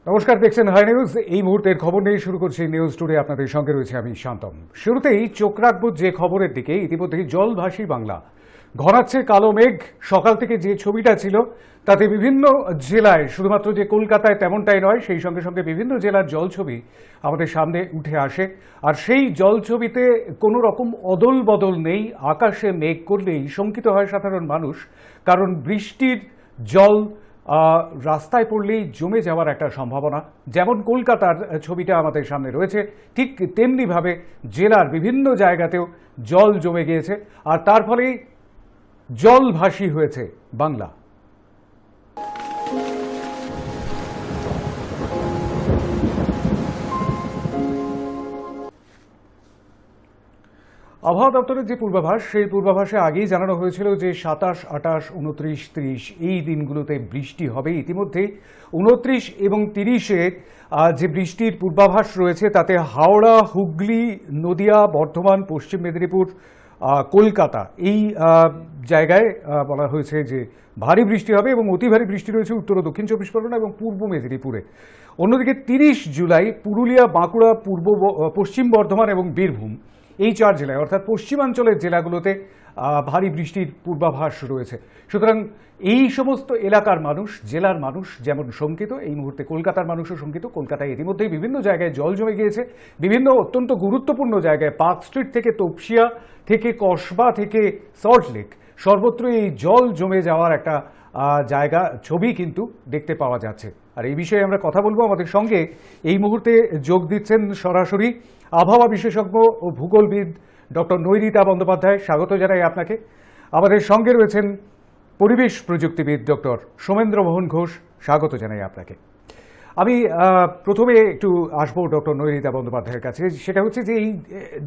নমস্কার, দেখছেন high news. এই মুহূর্তের খবর নিয়ে শুরু করছি নিউজ টুডে। আপনাদের সঙ্গে রয়েছে আমি শান্তম। শুরুতেই চোখ রাখবো যে খবরের দিকে। ইতিমধ্যেই জলভাসী বাংলা, ঘনাচ্ছে কালো মেঘ। সকাল থেকে যে ছবিটা ছিল তাতে বিভিন্ন জেলায়, শুধুমাত্র যে কলকাতায় তেমনটাই নয়, সেই সঙ্গে সঙ্গে বিভিন্ন জেলার জলছবি আমাদের সামনে উঠে আসে। আর সেই জলছবিতে কোনো রকম অদল বদল নেই। আকাশে মেঘ করলেই শঙ্কিত হয় সাধারণ মানুষ, কারণ বৃষ্টির জল রাস্তায় পড়লেই জমে যাওয়ার একটা সম্ভাবনা। যেমন কলকাতার ছবিটা আমাদের সামনে রয়েছে, ঠিক তেমনিভাবে জেলার বিভিন্ন জায়গাতেও জল জমে গিয়েছে, আর তার ফলেই জলভাসী হয়েছে বাংলা। আবহাওয়া দপ্তরের যে পূর্বাভাস, সেই পূর্বাভাসে আগেই জানানো হয়েছিল যে 27, 28, 29, 30 এই দিনগুলোতে বৃষ্টি হবে। ইতিমধ্যে 29 এবং 30-এ যে বৃষ্টির পূর্বাভাস রয়েছে তাতে হাওড়া, হুগলি, নদিয়া, বর্ধমান, পশ্চিম মেদিনীপুর, কলকাতা এই জায়গায় বলা হয়েছে যে ভারী বৃষ্টি হবে এবং অতি ভারী বৃষ্টি রয়েছে উত্তর ও দক্ষিণ 24 পরগনা এবং পূর্ব মেদিনীপুরে। অন্যদিকে 30 জুলাই পুরুলিয়া, বাঁকুড়া, পশ্চিম বর্ধমান এবং বীরভূম এই 4 জেলায়, অর্থাৎ পশ্চিমাঞ্চলের জেলাগুলোতে ভারী বৃষ্টির পূর্বাভাস রয়েছে। সুতরাং এই সমস্ত এলাকার মানুষ, জেলার মানুষ যেমন শঙ্কিত, এই মুহূর্তে কলকাতার মানুষও শঙ্কিত। কলকাতায় ইতিমধ্যেই বিভিন্ন জায়গায় জল জমে গিয়েছে। বিভিন্ন অত্যন্ত গুরুত্বপূর্ণ জায়গায়, পার্ক স্ট্রিট থেকে তপসিয়া থেকে কসবা থেকে সল্টলেক, সর্বত্র এই জল জমে যাওয়ার একটা জায়গা, ছবি কিন্তু দেখতে পাওয়া যাচ্ছে। আর এই বিষয়ে আমরা কথা বলবো। আমাদের সঙ্গে এই মুহূর্তে যোগ দিচ্ছেন সরাসরি আবহাওয়া বিশেষজ্ঞ ও ভূগোলবিদ ডক্টর নৈরিতা বন্দ্যোপাধ্যায়। স্বাগত জানাই আপনাকে। আমাদের সঙ্গে রয়েছেন পরিবেশ প্রযুক্তিবিদ ডক্টর সোমেন্দ্র মোহন ঘোষ। স্বাগত জানাই আপনাকে। আমি প্রথমে একটু আসবো ডক্টর নৈরিতা বন্দ্যোপাধ্যায়ের কাছে। সেটা হচ্ছে যে এই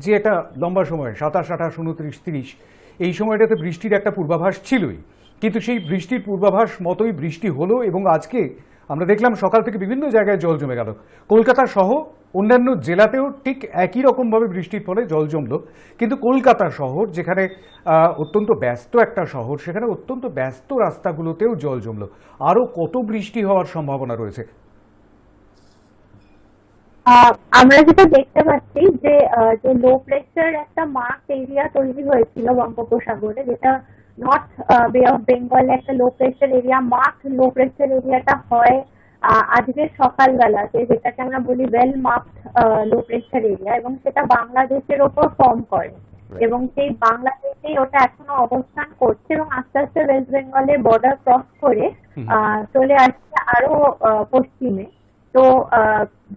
যে একটা লম্বা সময় 27, 28, 29, 30 এই সময়টাতে বৃষ্টির একটা পূর্বাভাস ছিলই, কিন্তু সেই বৃষ্টির পূর্বাভাস মতোই বৃষ্টি হলো এবং আজকে আমরা দেখলাম সকাল থেকে বিভিন্ন জায়গায় জল জমে গেল। কলকাতা সহ অন্যান্য জেলাতেও ঠিক একই রকমভাবে বৃষ্টির ফলে জল জমলো, কিন্তু কলকাতা শহর যেখানে অত্যন্ত ব্যস্ত একটা শহর, সেখানে অত্যন্ত ব্যস্ত রাস্তাগুলোতেও জল জমলো। আরও কত বৃষ্টি হওয়ার সম্ভাবনা রয়েছে? আমরা যেটা দেখতে পাচ্ছি যে লো প্রেসার একটা মার্ক এরিয়া তৈরি হয়েছিল বঙ্গোপসাগরে, যেটা নর্থ বে অফ বেঙ্গলে একটা low pressure area, mark low pressure এরিয়াটা হয় আজকে সকালবেলাতে, যেটাকে আমরা বলি well marked low pressure area, এবং সেটা বাংলাদেশের ওপর ফর্ম করে এবং সেই বাংলাদেশেই ওটা এখনো অবস্থান করছে এবং আস্তে আস্তে ওয়েস্ট বেঙ্গলের বর্ডার ক্রস করে চলে আসছে আরো পশ্চিমে। তো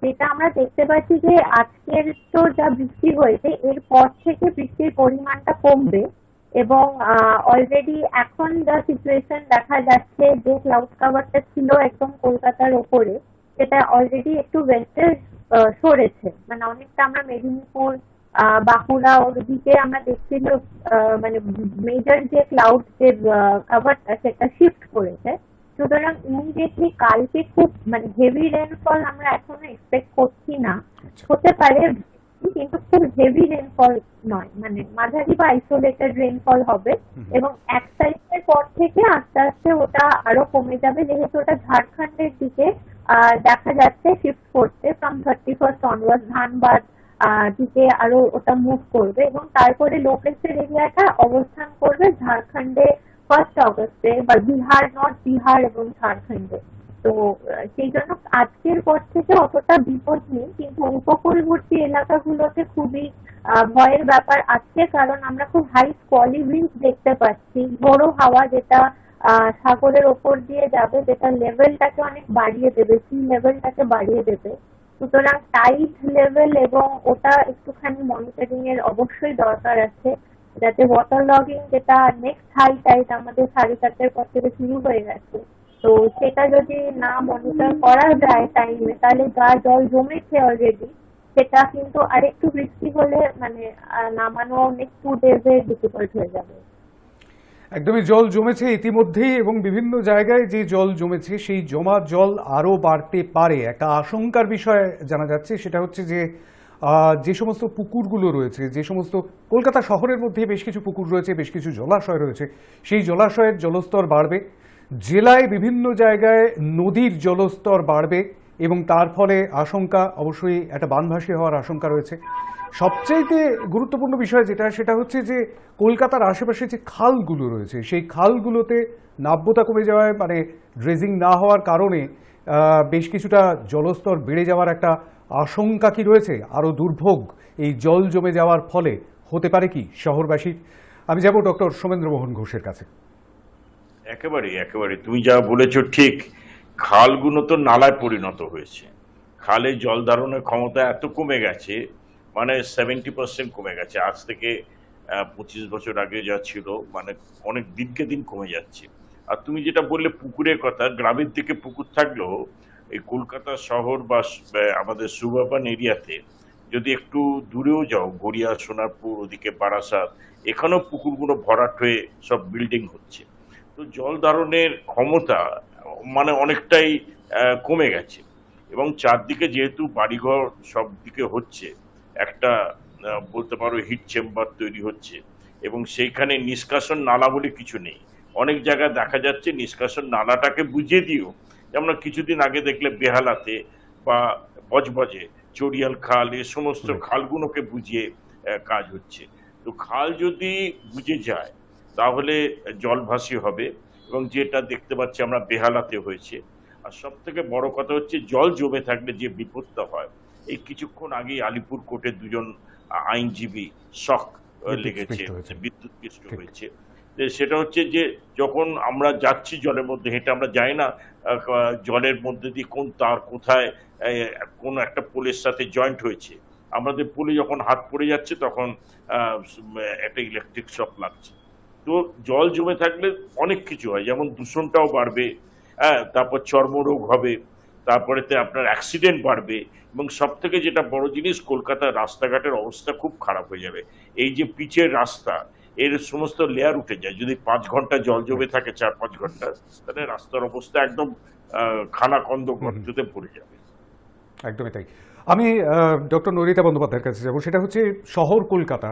যেটা আমরা দেখতে পাচ্ছি যে আজকের তো যা বৃষ্টি হয়েছে, এরপর থেকে বৃষ্টির পরিমাণটা কমবে এবং অলরেডি এখন যা সিচুয়েশন দেখা যাচ্ছে, যে ক্লাউড কাভারটা ছিল একদম কলকাতার ওপরে, সেটা অলরেডি একটু ওয়েস্টে সরেছে। মানে অনেকটা আমরা মেদিনীপুর, বাঁকুড়া ওদিকে আমরা দেখছি যে মানে মেজর যে ক্লাউড যে কাভারটা সেটা শিফট করেছে। সুতরাং ইমিডিয়েটলি কালকে খুব মানে হেভি রেনফল আমরা এখনো এক্সপেক্ট করছি না। হতে পারে কিন্তু খুব হেভি রেনফল নয়, মানে মাঝারি বা আইসোলেটেড রেনফল হবে এবং 1 তারিখের পর থেকে আস্তে আস্তে ওটা আরো কমে যাবে, যেহেতু ওটা ঝাড়খণ্ডের দিকে দেখা যাচ্ছে শিফট করতে। ফ্রম 31st অনওয়ার্ড ধানবাদ দিকে আরো ওটা মুভ করবে এবং তারপরে লো প্রেসার এরিয়াটা অবস্থান করবে ঝাড়খণ্ডে 1st অগস্টে, বা বিহার, নর্থ বিহার এবং ঝাড়খণ্ডে। তো সেই জন্য আজকের পর থেকে অতটা বিপদ নেই, কিন্তু উপকূলবর্তী এলাকাগুলোতে খুবই ভয়ের ব্যাপার আছে, কারণ আমরা খুব হাই স্কোয়ালি উইন্ড দেখতে পাচ্ছি, ঝোড়ো হাওয়া যেটা সাগরের ওপর দিয়ে যাবে, যেটা লেভেলটাকে অনেক বাড়িয়ে দেবে, সি লেভেলটাকে বাড়িয়ে দেবে। সুতরাং টাইড লেভেল এবং ওটা একটুখানি মনিটরিং এর অবশ্যই দরকার আছে, যাতে ওয়াটার লগিং, যেটা নেক্সট হাই টাইড আমাদের 4:30-এর পর থেকে শুরু হয়ে গেছে, তো সেটা যদি না মনিটর করা যায় টাইমে, তাহলে যা জল জমেছে অলরেডি সেটা কিন্তু আরেকটু বৃষ্টি হলে মানে নামানো নেক্সট 2 ডেজে ডিফিকাল্ট হয়ে যাবে। একদমই জল জমেছে ইতিমধ্যেই এবং বিভিন্ন জায়গায় যে জল জমেছে সেই জমা জল আরও বাড়তে পারে। একটা আশঙ্কার বিষয় জানা যাচ্ছে, সেটা হচ্ছে যে যে সমস্ত পুকুরগুলো রয়েছে, যে সমস্ত কলকাতা শহরের মধ্যে বেশ কিছু পুকুর রয়েছে, বেশ কিছু জলাশয় রয়েছে, সেই জলাশয়ের জলস্তর বাড়বে। জেলায় বিভিন্ন জায়গায় নদীর জলস্তর বাড়বে এবং তার ফলে আশঙ্কা অবশ্যই একটা বানভাসী হওয়ার আশঙ্কা রয়েছে। সবচাইতে গুরুত্বপূর্ণ বিষয় যেটা, সেটা হচ্ছে যে কলকাতার আশেপাশে যে খালগুলো রয়েছে সেই খালগুলোতে নাব্যতা কমে যাওয়ায়, মানে ড্রেজিং না হওয়ার কারণে বেশ কিছুটা জলস্তর বেড়ে যাওয়ার একটা আশঙ্কা কি রয়েছে? আরও দুর্ভোগ এই জল জমে যাওয়ার ফলে হতে পারে কি শহরবাসীর? আমি যাব ডক্টর সোমেন্দ্র মোহন ঘোষের কাছে। একেবারে একেবারে তুমি যা বলেছো ঠিক। খালগুলো তো নালায় পরিণত হয়েছে। খালে জল ধারণের ক্ষমতা এত কমে গেছে, মানে 70% কমে গেছে। আজ থেকে 25 বছর আগে যা ছিল, মানে অনেক দিনকে দিন কমে যাচ্ছে। আর তুমি যেটা বললে পুকুরের কথা, গ্রামের দিকে পুকুর থাকলেও এই কলকাতা শহর বা আমাদের সুবারবান এরিয়াতে যদি একটু দূরেও যাও, গড়িয়া, সোনারপুর, ওদিকে বারাসাত, এখানেও পুকুরগুলো ভরাট হয়ে সব বিল্ডিং হচ্ছে। তো জল ধারণের ক্ষমতা মানে অনেকটাই কমে গেছে। এবং চারদিকে যেহেতু বাড়িঘর সব দিকে হচ্ছে, একটা বলতে পারো হিট চেম্বার তৈরি হচ্ছে, এবং সেইখানে নিষ্কাশন নালা বলে কিছু নেই। অনেক জায়গায় দেখা যাচ্ছে নিষ্কাশন নালাটাকে বুঝিয়ে দিও, যেমন কিছুদিন আগে দেখলে বেহালাতে বা বজবজে, চড়িয়াল খাল, এ সমস্ত খালগুলোকে বুঝিয়ে কাজ হচ্ছে। তো খাল যদি বুঝে যায় তাহলে জলভাসী হবে, এবং যেটা দেখতে পাচ্ছি আমরা বেহালাতে হয়েছে। আর সব থেকে বড় কথা হচ্ছে জল জমে থাকলে যে বিপদটা হয়, এই কিছুক্ষণ আগেই আলিপুর কোর্টে দুজন আইনজীবী শক লেগেছে, বিদ্যুৎস্পৃষ্ট হয়েছে। সেটা হচ্ছে যে যখন আমরা যাচ্ছি জলের মধ্যে হেঁটে, আমরা যাই না জলের মধ্যে দিয়ে কোন তার কোথায় কোন একটা পোলের সাথে জয়েন্ট হয়েছে, আমাদের পোলে যখন হাত পড়ে যাচ্ছে তখন একটা ইলেকট্রিক শক লাগছে। তো জল জমে থাকলে অনেক কিছু হয়, যেমন দূষণটাও বাড়বে, হ্যাঁ, তারপর চর্মরোগ হবে, তারপরে আপনার অ্যাক্সিডেন্ট বাড়বে, এবং সব থেকে যেটা বড় জিনিস, কলকাতার রাস্তাঘাটের অবস্থা খুব খারাপ হয়ে যাবে। এই যে পিচের রাস্তা, এর সমস্ত লেয়ার উঠে যায়। যদি 5 ঘন্টা জল জমে থাকে, 4-5 ঘন্টা, তাহলে রাস্তার অবস্থা একদম খানাখন্দ গর্ততে ভরে যাবে। একদমই তাই। আমি ডক্টর নরিতা বন্দ্যোপাধ্যায়ের কাছে যাব। সেটা হচ্ছে শহর কলকাতা।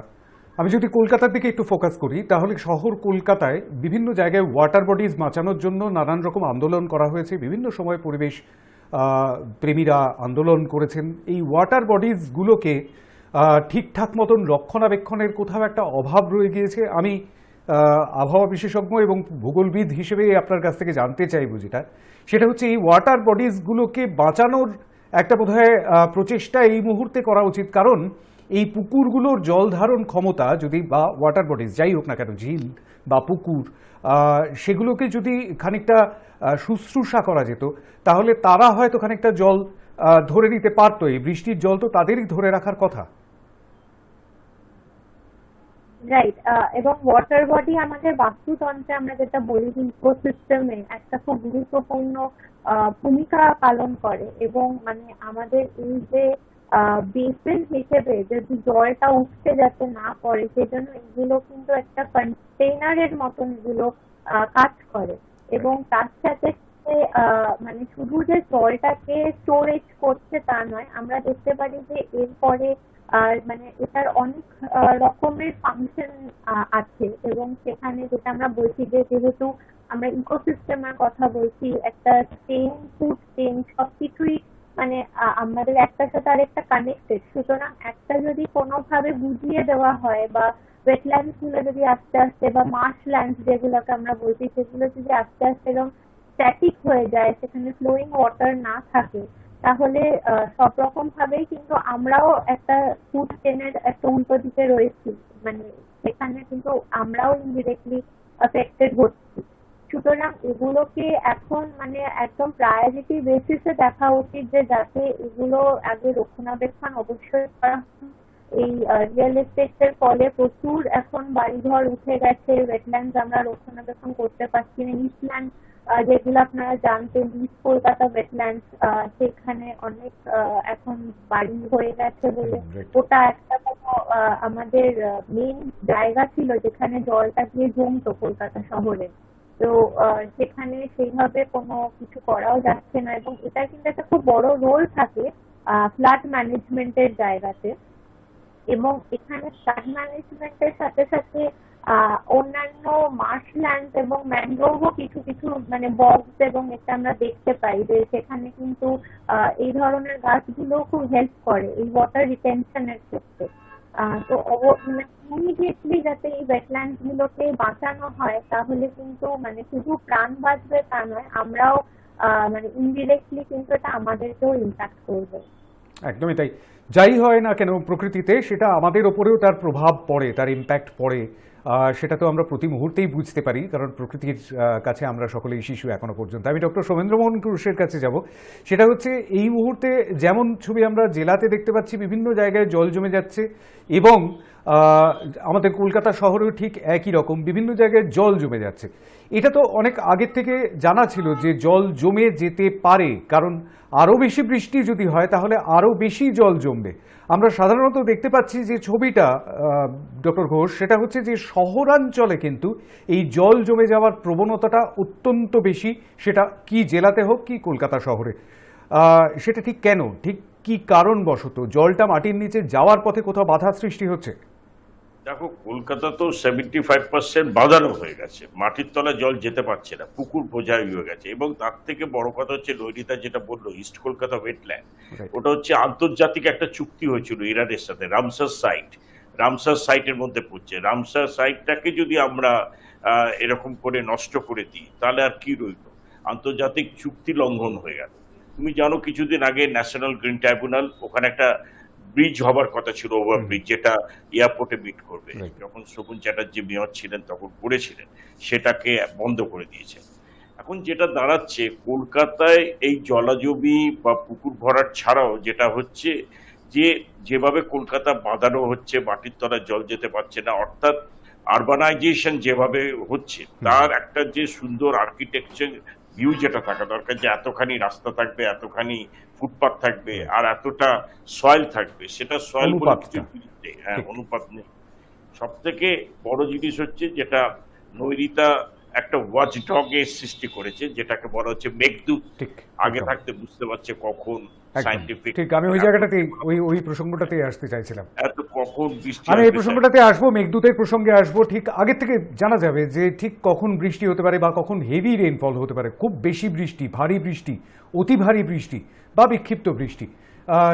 আমি যদি কলকাতার দিকে একটু ফোকাস করি, তাহলে শহর কলকাতায় বিভিন্ন জায়গায় ওয়াটার বডিজ বাঁচানোর জন্য নানান রকম আন্দোলন করা হয়েছে। বিভিন্ন সময় পরিবেশ প্রেমীরা আন্দোলন করেছেন। এই ওয়াটার বডিজগুলোকে ঠিকঠাক মতন রক্ষণাবেক্ষণের কোথাও একটা অভাব রয়ে গিয়েছে। আমি আবহাওয়া বিশেষজ্ঞ এবং ভূগোলবিদ হিসেবে আপনার কাছ থেকে জানতে চাইব যেটা, সেটা হচ্ছে এই ওয়াটার বডিজগুলোকে বাঁচানোর একটা বোধহয় প্রচেষ্টা এই মুহূর্তে করা উচিত। কারণ এই পুকুরগুলোর জল ধারণ ক্ষমতা যদি, বা ওয়াটার বডিজ যাই হোক না কেন, ঝিল বা পুকুর, সেগুলোকে যদি খানিকটা শুশ্রূষা করা যেত, তাহলে তারা হয়তো খানিকটা জল ধরে নিতে পারতো। এই বৃষ্টির জল তো তাদেরই ধরে রাখার কথা। রাইট। এবং ওয়াটার বডি আমাদের বাস্তুতন্ত্রে, আমরা যেটা বলি ইকোসিস্টেমে, একটা খুব গুরুত্বপূর্ণ ভূমিকা পালন করে। এবং মানে আমাদের এই যে বেসিন হিসেবে যদি জলটা উঠতে যাতে না পড়ে, সেজন্য এগুলো কিন্তু একটা কন্টেইনারের মতন এগুলো কাজ করে। এবং তার সাথে মানে শুধু যে জলটাকে স্টোরেজ করছে তা নয়, আমরা দেখতে পারি যে এরপরে মানে এটার অনেক রকমের ফাংশন আছে। এবং সেখানে যেটা আমরা বলছি যে যেহেতু আমরা ইকোসিস্টেমের কথা বলছি, একটা চেইন, ফুড চেইন, সবকিছুই মানে আমাদের একটার সাথে আরেকটা কানেক্টেড। সুতরাং একটা যদি কোনোভাবে বুঝিয়ে দেওয়া হয়, বা ওয়েটল্যান্ডস গুলো যদি আস্তে আস্তে, বা মার্শল্যান্ডস যেগুলোকে আমরা বলছি, সেগুলো যদি আস্তে আস্তে এরকম স্ট্যাটিক হয়ে যায়, সেখানে ফ্লোয়িং ওয়াটার না থাকে, তাহলে সব রকম ভাবেই কিন্তু আমরাও একটা ফুড চেনের একটা উল্টো দিকে রয়েছি। মানে সেখানে কিন্তু আমরাও ইনডিরেক্টলি এফেক্টেড হচ্ছি। সুতরাং এগুলোকে এখন মানে একদম প্রায়োরিটি বেসিসে দেখা উচিত, যে যাতে এগুলো আগে রক্ষণাবেক্ষণ অবশ্যই করা। এই রিয়েল এস্টেটের ফলে প্রচুর এখন বাড়িঘর উঠে গেছে, ওয়েটল্যান্ডস আমরা রক্ষণাবেক্ষণ করতে পারছি না। ইস্টল্যান্ড যেগুলো আপনারা জানতেন, ইস্ট কলকাতা ওয়েটল্যান্ডস, সেখানে অনেক এখন বাড়ি হয়ে গেছে বলে ওটা একটা আমাদের মেইন জায়গা ছিল যেখানে জলটা গিয়ে জমতো কলকাতা শহরে। তো সেখানে সেইভাবে কোনো কিছু করাও যাচ্ছে না। এবং এটা কিন্তু একটা খুব বড় রোল থাকে ফ্লাড ম্যানেজমেন্টের জায়গাতে। এবং এখানে ফ্লাড ম্যানেজমেন্টের সাথে সাথে অন্যান্য মার্শল্যান্ড এবং ম্যানগ্রোভও কিছু কিছু মানে বগস এবং এটা আমরা দেখতে পাই যে সেখানে কিন্তু এই ধরনের গাছগুলো খুব হেল্প করে এই ওয়াটার রিটেনশনের ক্ষেত্রে। তো ইমিডিয়েটলি যাতে এই ওয়েটল্যান্ড গুলোকে বাঁচানো হয় তাহলে কিন্তু মানে শুধু প্রাণ বাঁচবে তা নয়, আমরাও মানে ইনডিরেক্টলি কিন্তু এটা আমাদেরকেও ইম্প্যাক্ট করবে। একদমই তাই। যাই হয় না কেন প্রকৃতিতে, সেটা আমাদের ওপরেও তার প্রভাব পড়ে, তার ইম্প্যাক্ট পড়ে। সেটা তো আমরা প্রতি মুহূর্তেই বুঝতে পারি, কারণ প্রকৃতির কাছে আমরা সকলেই শিশু এখনো পর্যন্ত। আমি ডক্টর সোমেন্দ্র মোহন ঘোষের কাছে যাব। সেটা হচ্ছে এই মুহূর্তে যেমন ছবি আমরা জেলাতে দেখতে পাচ্ছি, বিভিন্ন জায়গায় জল জমে যাচ্ছে এবং আমাদের কলকাতা শহরেও ঠিক একই রকম বিভিন্ন জায়গায় জল জমে যাচ্ছে। এটা তো অনেক আগের থেকে জানা ছিল যে জল জমে যেতে পারে, কারণ আরও বেশি বৃষ্টি যদি হয় তাহলে আরও বেশি জল জমবে। আমরা সাধারণত দেখতে পাচ্ছি যে ছবিটা ডক্টর ঘোষ, সেটা হচ্ছে যে শহরাঞ্চলে কিন্তু এই জল জমে যাওয়ার প্রবণতাটা অত্যন্ত বেশি, সেটা কি জেলাতে হোক কি কলকাতা শহরে। সেটা ঠিক কেন, ঠিক কি কারণবশত জলটা মাটির নিচে যাওয়ার পথে কোথাও বাধা সৃষ্টি হচ্ছে? দেখো, কলকাতা তো 75% বাঁধানো হয়ে গেছে, মাটির তলায় জল যেতে পারছে না, পুকুর বোঝাই হয়ে গেছে। এবং তার থেকে বড় কথা হচ্ছে নৈনিতা যেটা বললো ইস্ট কলকাতা ওয়েটল্যান্ড, ওটা হচ্ছে আন্তর্জাতিক একটা চুক্তি হয়েছিল ইরানের সাথে, রামসার সাইটের মধ্যে পড়ছে। রামসার সাইটটাকে যদি আমরা এরকম করে নষ্ট করে দিই তাহলে আর কি রইল, আন্তর্জাতিক চুক্তি লঙ্ঘন হয়ে গেল। তুমি জানো কিছুদিন আগে ন্যাশনাল গ্রিন ট্রাইব্যুনাল ওখানে একটা ব্রিজ হবার কথা ছিল, ওভার ব্রিজ, যেটা এয়ারপোর্টে মিট করবে, যখন শোভন চ্যাটার্জি মেয়র ছিলেন তখন করেছিলেন, সেটাকে বন্ধ করে দিয়েছেন। এখন যেটা দাঁড়াচ্ছে কলকাতায় এই জলাজমি বা পুকুর ভরাট ছাড়াও যেটা হচ্ছে যে যেভাবে কলকাতা বাঁধানো হচ্ছে, মাটির তলায় জল যেতে পারছে না, অর্থাৎ আরবানাইজেশন যেভাবে হচ্ছে তার একটা যে সুন্দর আর্কিটেকচার ভিউ যেটা থাকা দরকার, যে এতখানি রাস্তা থাকবে, এতখানি ফুটপাথ থাকবে আর এতটা সয়েল থাকবে, সেটা সয়েল অনুপাত নেই। সব থেকে বড় জিনিস হচ্ছে যেটা নৈনিতা একটা ওয়াচ ডগ এর সৃষ্টি করেছে, যেটাকে বলা হচ্ছে মেঘদূত। আগে থাকতে বুঝতে পারছে কখন সায়েন্টিফিক। ঠিক, আমি ওই জায়গাটাতে ওই প্রসঙ্গটাতে আসতে চাইছিলাম। এত কখন বৃষ্টি, আমি এই প্রসঙ্গটাতে আসবো, মেঘদূতের প্রসঙ্গে আসবো। ঠিক আগের থেকে জানা যাবে যে ঠিক কখন বৃষ্টি হতে পারে বা কখন হেভি রেইনফল হতে পারে, খুব বেশি বৃষ্টি, ভারী বৃষ্টি, অতি ভারী বৃষ্টি বা বিক্ষিপ্ত বৃষ্টি।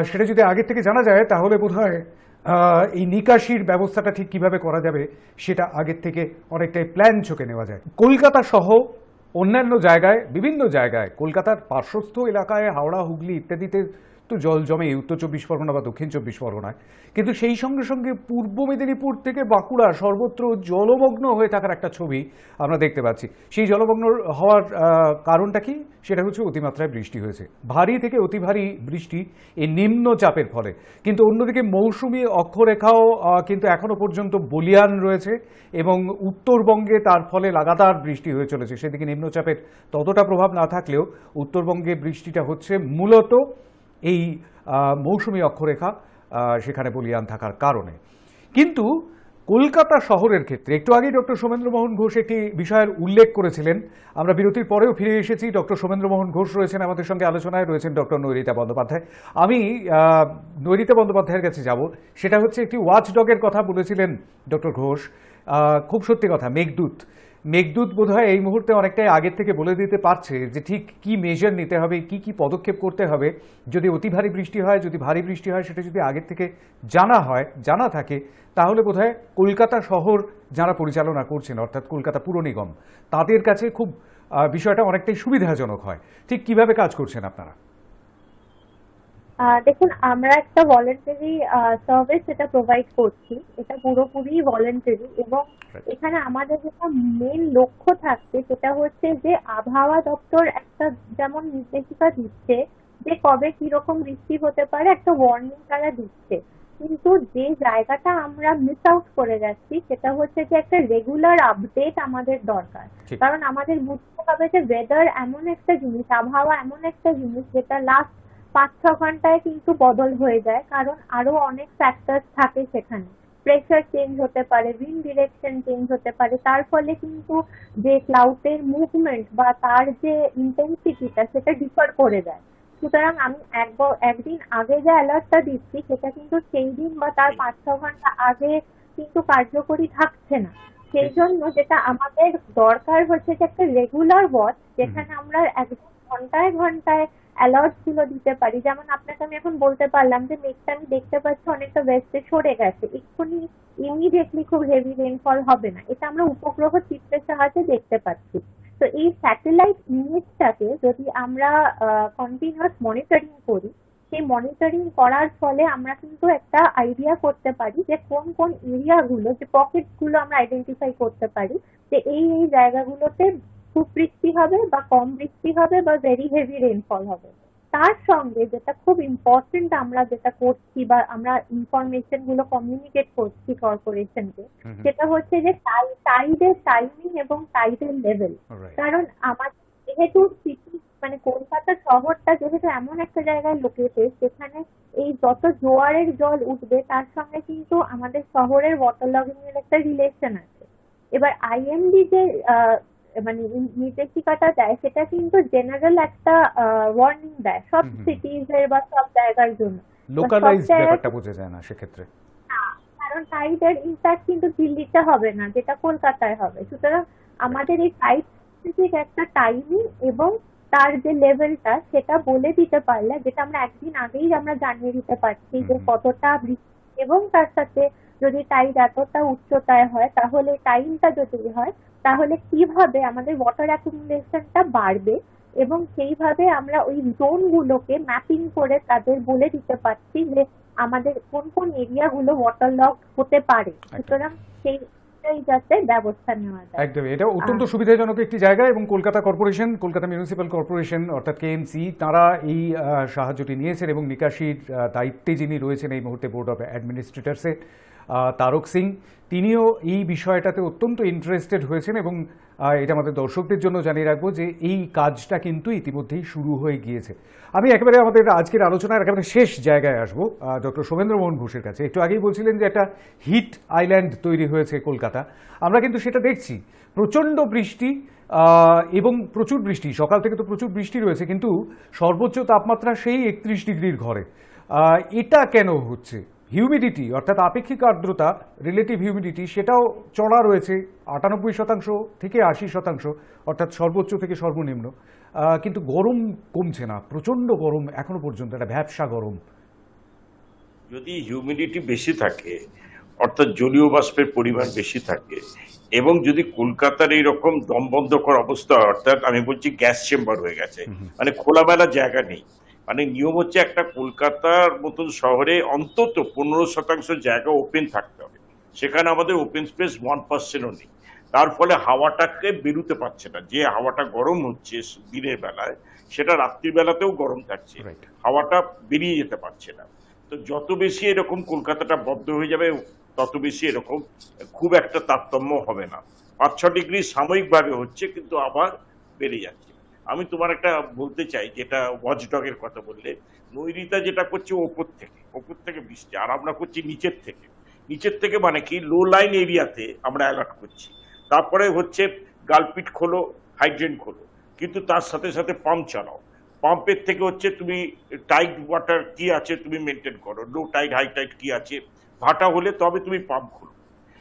সেটা যদি আগের থেকে জানা যায় তাহলে বোধহয় এই নিকাশির ব্যবস্থাটা ঠিক কিভাবে করা যাবে সেটা আগের থেকে অনেকটাই প্ল্যান ছকে নেওয়া যায়। কলকাতা সহ অন্যান্য জায়গায়, বিভিন্ন জায়গায়, কলকাতার পার্শ্বস্থ এলাকায়, হাওড়া, হুগলি ইত্যাদিতে তো জল জমে, উত্তর 24 পরগনা বা দক্ষিণ 24 পরগনায়, কিন্তু সেই সঙ্গে সঙ্গে পূর্ব মেদিনীপুর থেকে বাঁকুড়া সর্বত্র জলমগ্ন হয়ে থাকার একটা ছবি আমরা দেখতে পাচ্ছি। সেই জলমগ্ন হওয়ার কারণটা কি? সেটা হচ্ছে অতিমাত্রায় বৃষ্টি হয়েছে, ভারী থেকে অতি ভারী বৃষ্টি এই নিম্নচাপের ফলে। কিন্তু অন্যদিকে মৌসুমী অক্ষরেখাও কিন্তু এখনো পর্যন্ত বলিয়ান রয়েছে এবং উত্তরবঙ্গে তার ফলে লাগাতার বৃষ্টি হয়ে চলেছে। সেদিকে নিম্নচাপের ততটা প্রভাব না থাকলেও উত্তরবঙ্গে বৃষ্টিটা হচ্ছে মূলত এই মৌসুমী অক্ষরেখা সেখানে বলিয়ান থাকার কারণে। কিন্তু কলকাতা শহরের ক্ষেত্রে একটু আগেই ডক্টর সোমেন্দ্র মোহন ঘোষ একটি বিষয়ের উল্লেখ করেছিলেন। আমরা বিরতির পরেও ফিরে এসেছি। ডক্টর সোমেন্দ্র মোহন ঘোষ রয়েছেন আমাদের সঙ্গে, আলোচনায় রয়েছেন ডক্টর নৈনিতা বন্দ্যোপাধ্যায়। আমি নৈনিতা বন্দ্যোপাধ্যায়ের কাছে যাব। সেটা হচ্ছে একটি ওয়াচডগের কথা বলেছিলেন ডক্টর ঘোষ, খুব সত্যি কথা। মেঘদূত বোধহয় এই মুহূর্তে অনেকটাই আগের থেকে বলে দিতে পারছে যে ঠিক কি মেজার নিতে হবে, কি কি পদক্ষেপ করতে হবে যদি অতি ভারী বৃষ্টি হয়, যদি ভারী বৃষ্টি হয়, সেটা যদি আগের থেকে জানা থাকে তাহলে বোধহয় কলকাতা শহর যারা পরিচালনা করছেন, অর্থাৎ কলকাতা পুর নিগম, তাদের কাছে খুব বিষয়টা অনেকটাই সুবিধাজনক হয়। ঠিক কিভাবে কাজ করছেন আপনারা? দেখুন, আমরা একটা ভলেন্টারি সার্ভিস এটা প্রোভাইড করছি, এটা পুরোপুরি ভলেন্টারি। এবং এখানে আমাদের যেটা মেন লক্ষ্য থাকছে সেটা হচ্ছে যে আবহাওয়া দপ্তর একটা যেমন নির্দেশিকা দিচ্ছে যে কবে কিরকম বৃষ্টি হতে পারে, একটা ওয়ার্নিং তারা দিচ্ছে। কিন্তু যে জায়গাটা আমরা মিস আউট করে যাচ্ছি সেটা হচ্ছে যে একটা রেগুলার আপডেট আমাদের দরকার। কারণ আমাদের বুঝতে হবে যে ওয়েদার এমন একটা জিনিস, আবহাওয়া এমন একটা জিনিস যেটা লাস্ট 5-6 ঘন্টায় কিন্তু বদল হয়ে যায়, কারণ আরো অনেক ফ্যাক্টর থাকে সেখানে। প্রেসার চেঞ্জ হতে পারে, উইন্ড ডিরেকশন চেঞ্জ হতে পারে, তার ফলে কিন্তু যে ক্লাউডের মুভমেন্ট বা তার যে ইন্টেন্সিটিটা সেটা ডিফার করে যায়। সুতরাং আমি একদিন আগে যে অ্যালার্টটা দিচ্ছি সেটা কিন্তু সেই দিন বা তার 5-6 ঘন্টা আগে কিন্তু কার্যকরী থাকছে না। সেই জন্য যেটা আমাদের দরকার হচ্ছে যে একটা রেগুলার ওয়াচ, যেখানে আমরা একদম ঘন্টায় ঘন্টায় অ্যালার্ট গুলো দিতে পারি। যেমন আপনাকে আমি এখন বলতে পারলাম যে মেঘটা আমি দেখতে পাচ্ছি অনেকটা ওয়েস্টে সরে গেছে, এক্ষুনি ইমিডিয়েটলি খুব হেভি রেনফল হবে না, এটা আমরা উপগ্রহ চিত্রের সাহায্যে দেখতে পাচ্ছি। তো এই স্যাটেলাইট ইমেজটাকে যদি আমরা কন্টিনিউয়াস মনিটরিং করি, সেই মনিটরিং করার ফলে আমরা কিন্তু একটা আইডিয়া করতে পারি যে কোন কোন এরিয়াগুলো, যে পকেটস গুলো আমরা আইডেন্টিফাই করতে পারি যে এই এই জায়গাগুলোতে খুব বৃষ্টি হবে বা কম বৃষ্টি হবে বা ভেরি হেভি রেনফল হবে। তার সঙ্গে যেটা খুব ইম্পর্টেন্ট আমরা যেটা করছি বা আমরা ইনফরমেশন গুলো কমিউনিকেট করছি কর্পোরেশনকে, সেটা হচ্ছে যে টাইডের টাইমিং এবং টাইডের লেভেল। কারণ আমাদের যেহেতু সিটি মানে কলকাতা শহরটা যেহেতু এমন একটা জায়গায় লোকেটেড, সেখানে এই যত জোয়ারের জল উঠবে তার সঙ্গে কিন্তু আমাদের শহরের ওয়াটার লগিং এর একটা রিলেশন আছে। এবার আইএমডি যে মানে নির্দেশিকাটা দেয় সেটা কিন্তু জেনারেল একটা ওয়ার্নিং দেয় সব সিটিজ এর বা সব জায়গার জন্য। লোকালাইজড ব্যাপারটা বোঝা যায় না সেক্ষেত্রে, কারণ টাইডের ইম্প্যাক্ট কিন্তু দিল্লিতে হবে না, যেটা কলকাতায় হবে। সুতরাং আমাদের এই টাইড স্পেসিফিক একটা টাইমিং এবং তার যে লেভেলটা সেটা বলে দিতে পারলে, যেটা আমরা একদিন আগেই আমরা জানিয়ে দিতে পারছি যে কতটা বৃষ্টি, এবং তার সাথে যদি টাইড এতটা উচ্চতায় হয় তাহলে টাইমটা যদি হয় তাহলে কিভাবে আমাদের ওয়াটার অ্যাকুমুলেশনটা বাড়বে, এবং সেইভাবে আমরা ওই জোন গুলোকে ম্যাপিং করে তাদের বলে দিতে পারছি যে আমাদের কোন কোন এরিয়া গুলো ওয়াটার লক হতে পারে। সুতরাং সেই যাতে ব্যবস্থা নেওয়া যায়। একদম, এটা অত্যন্ত সুবিধাজনক একটি জায়গা। এবং Kolkata corporation, Kolkata municipal corporation অর্থাৎ কেএমসি, তারা এই সাহায্যটি নিয়েছেন এবং নিকাশির দায়িত্বে যিনি রয়েছেন এই মুহূর্তে বোর্ড অফ অ্যাডমিনিস্ট্রেটরসে তারক সিং, তিনিও এই বিষয়টাতে অত্যন্ত ইন্টারেস্টেড হয়েছেন। এবং এটা আমাদের দর্শকদের জন্য জানিয়ে রাখবো যে এই কাজটা কিন্তু ইতিমধ্যেই শুরু হয়ে গিয়েছে। আমি একেবারে আমাদের আজকের আলোচনার একেবারে শেষ জায়গায় আসবো, ডক্টর সোমেন্দ্র মোহন ঘোষের কাছে। একটু আগেই বলছিলেন যে একটা হিট আইল্যান্ড তৈরি হয়েছে কলকাতা, আমরা কিন্তু সেটা দেখছি। প্রচণ্ড বৃষ্টি এবং প্রচুর বৃষ্টি, সকাল থেকে তো প্রচুর বৃষ্টি রয়েছে, কিন্তু সর্বোচ্চ তাপমাত্রা সেই 31 ডিগ্রির ঘরে। এটা কেন হচ্ছে? হিউমিডিটি অর্থাৎ আপেক্ষিক আর্দ্রতা, রিলেটিভ হিউমিডিটি, সেটাও চড়া রয়েছে 98% থেকে 80%, অর্থাৎ সর্বোচ্চ থেকে সর্বনিম্ন। কিন্তু গরম কমছে না, প্রচণ্ড গরম এখনো পর্যন্ত, একটা ভ্যাপসা গরম। যদি হিউমিডিটি বেশি থাকে, অর্থাৎ জলীয় বাষ্পের পরিমাণ বেশি থাকে, এবং যদি কলকাতার এইরকম দমবন্ধকর অবস্থা, অর্থাৎ আমি বলছি গ্যাস চেম্বার হয়ে গেছে, মানে খোলামেলা জায়গা নেই। মানে নিয়ম হচ্ছে একটা কলকাতার মতন শহরে অন্তত 15% জায়গা ওপেন থাকতে হবে, সেখানে আমাদের ওপেন স্পেস 1%ও নেই। তার ফলে হাওয়াটাকে বেরোতে পারছে না, যে হাওয়াটা গরম হচ্ছে দিনের বেলায় সেটা রাত্রিবেলাতেও গরম থাকছে, হাওয়াটা বেরিয়ে যেতে পারছে না। তো যত বেশি এরকম কলকাতাটা বদ্ধ হয়ে যাবে তত বেশি এরকম খুব একটা তারতম্য হবে না। 5-6 ডিগ্রি সাময়িকভাবে হচ্ছে, কিন্তু আবার বেড়ে যাচ্ছে। আমি তোমার একটা বলতে চাই, যেটা ওয়াচডগের কথা বললে, নৈরিতা যেটা করছে ওপর থেকে বৃষ্টি, আর আমরা করছি নিচের থেকে মানে কি লো লাইন এরিয়াতে আমরা অ্যালার্ট করছি। তারপরে হচ্ছে গালপিট খোলো, হাইড্রেন্ট খোলো, কিন্তু তার সাথে সাথে পাম্প চালাও। পাম্পের থেকে হচ্ছে তুমি টাইড ওয়াটার কি আছে তুমি মেনটেন করো, লো টাইড হাই টাইড কি আছে, ভাটা হলে তবে তুমি পাম্প খুলো,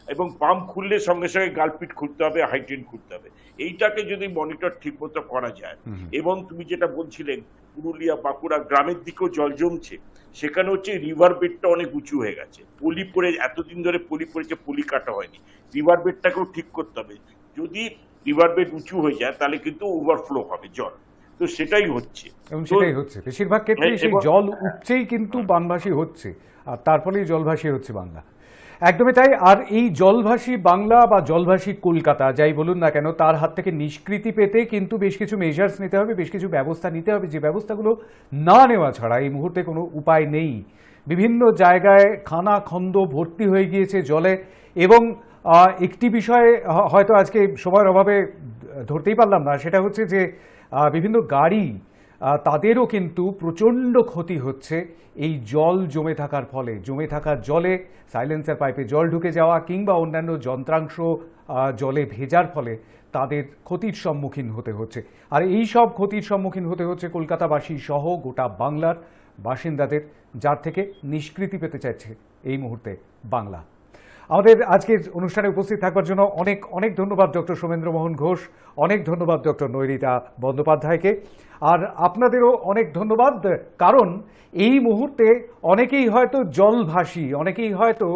এবং পাম্প খুললে সঙ্গে সঙ্গে গালপিট খুলতে হবে, হাইড্রেন্ট খুলতে হবে। এইটাকে যদি মনিটর ঠিক মতো করা যায়, এবং তুমি যেটা বলছিলেন পুরুলিয়া বাঁকুড়া গ্রামের দিকেও জল জমছে, সেখানে হচ্ছে রিভার বেডটা অনেক উঁচু হয়ে গেছে, পলি পড়ে এতদিন ধরে পলি পড়েছে, পলি কাটা হয়নি, রিভার বেডটাকেও ঠিক করতে হবে। যদি রিভার বেড উঁচু হয়ে যায় তাহলে কিন্তু ওভারফ্লো হবে জল, তো সেটাই হচ্ছে। এবং সেটাই হচ্ছে বেশিরভাগ ক্ষেত্রেই, সেই জল উপচেই কিন্তু বানভাসী হচ্ছে, আর তার ফলেই জলভাসী হচ্ছে বাংলা। একদমই তাই। আর এই জলভাসী বাংলা বা জলভাসী কলকাতা যাই বলুন না কেন, তার হাত থেকে নিষ্কৃতি পেতে কিন্তু বেশ কিছু মেজার্স নিতে হবে, বেশ কিছু ব্যবস্থা নিতে হবে, যে ব্যবস্থাগুলো না নেওয়া ছাড়া এই মুহূর্তে কোনো উপায় নেই। বিভিন্ন জায়গায় খানা খন্দ ভর্তি হয়ে গিয়েছে জলে। এবং একটি বিষয়ে হয়তো আজকে সময়ের অভাবে ধরতেই পারলাম না, সেটা হচ্ছে যে বিভিন্ন গাড়ি, তাদেরও কিন্তু প্রচণ্ড ক্ষতি হচ্ছে এই জল জমে থাকার ফলে। জমে থাকা জলে সাইলেন্সার পাইপে জল ঢুকে যাওয়া কিংবা অন্যান্য যন্ত্রাংশ জলে ভেজার ফলে তাদের ক্ষতির সম্মুখীন হতে হচ্ছে। আর এই সব ক্ষতির সম্মুখীন হতে হচ্ছে কলকাতাবাসী সহ গোটা বাংলার বাসিন্দাদের, যার থেকে নিষ্কৃতি পেতে চাইছে এই মুহূর্তে বাংলা। আমাদের আজকের অনুষ্ঠানে উপস্থিত থাকবার জন্য অনেক অনেক ধন্যবাদ ডক্টর সোমেন্দ্র মোহন ঘোষ, অনেক ধন্যবাদ ডক্টর নৈরিতা বন্দ্যোপাধ্যায়কে, আর আপনাদেরও অনেক ধন্যবাদ। কারণ এই মুহূর্তে অনেকেই হয়তো জলভাসী, অনেকেই হয়তো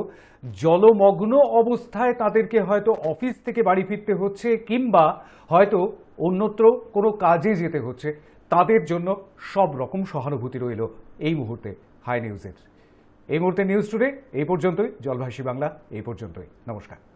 জলমগ্ন অবস্থায় তাদেরকে হয়তো অফিস থেকে বাড়ি ফিরতে হচ্ছে, কিংবা হয়তো অন্যত্র কোনো কাজে যেতে হচ্ছে। তাদের জন্য সব রকম সহানুভূতি রইল এই মুহূর্তে হাই নিউজের। এই মুহূর্তে নিউজ টুডে এই পর্যন্তই, জলভাসী বাংলা এই পর্যন্তই। নমস্কার।